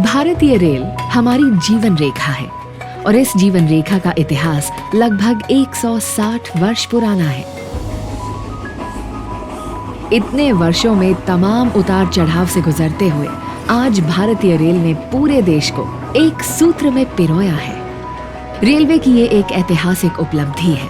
भारतीय रेल हमारी जीवन रेखा है और इस जीवन रेखा का इतिहास लगभग 160 वर्ष पुराना है। इतने वर्षों में तमाम उतार चढ़ाव से गुजरते हुए आज भारतीय रेल ने पूरे देश को एक सूत्र में पिरोया है। रेलवे की ये एक ऐतिहासिक उपलब्धि है।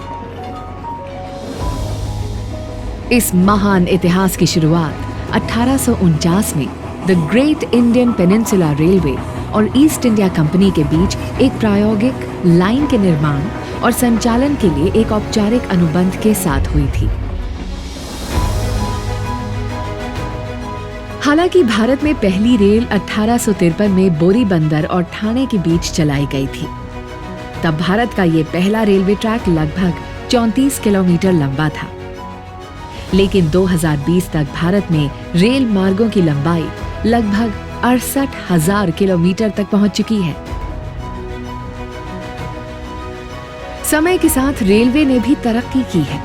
इस महान इतिहास की शुरुआत 1849 में the great Indian peninsula railway और ईस्ट इंडिया कंपनी के बीच एक प्रायोगिक लाइन के निर्माण और संचालन के लिए एक औपचारिक अनुबंध के साथ हुई थी। हालांकि भारत में पहली रेल 1853 में बोरीबंदर और ठाणे के बीच चलाई गई थी। तब भारत का ये पहला रेलवे ट्रैक लगभग 34 किलोमीटर लंबा था। लेकिन 2020 तक भारत में रेल मार्गों की लंबाई लगभग 68,000 किलोमीटर तक पहुंच चुकी है। समय के साथ रेलवे ने भी तरक्की की है,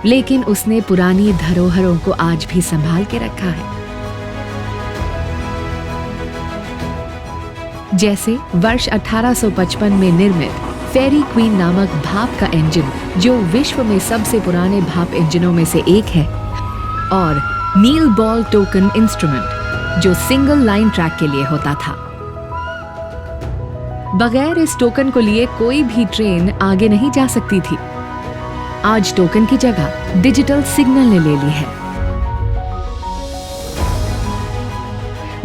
लेकिन उसने पुरानी धरोहरों को आज भी संभाल के रखा है। जैसे वर्ष 1855 में निर्मित फेरी क्वीन नामक भाप का इंजन, जो विश्व में सबसे पुराने भाप इंजनों में से एक है, और नील बॉल टोकन इंस्ट्रूमेंट, जो सिंगल लाइन ट्रैक के लिए होता था। बगैर इस टोकन को लिए कोई भी ट्रेन आगे नहीं जा सकती थी। आज टोकन की जगह डिजिटल सिग्नल ने ले ली है।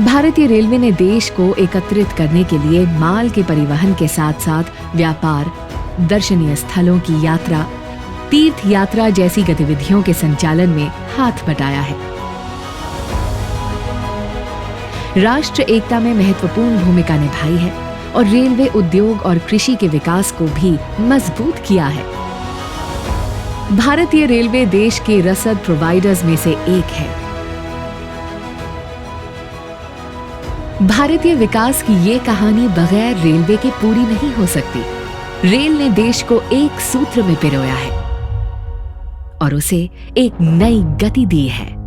भारतीय रेलवे ने देश को एकत्रित करने के लिए माल के परिवहन के साथ साथ व्यापार, दर्शनीय स्थलों की यात्रा, तीर्थ यात्रा जैसी गतिविधियों के संचालन में हाथ बटाया है। राष्ट्र एकता में महत्वपूर्ण भूमिका निभाई है और रेलवे उद्योग और कृषि के विकास को भी मजबूत किया है। भारतीय रेलवे देश के रसद प्रोवाइडर्स में से एक है। भारतीय विकास की ये कहानी बगैर रेलवे के पूरी नहीं हो सकती। रेल ने देश को एक सूत्र में पिरोया है और उसे एक नई गति दी है।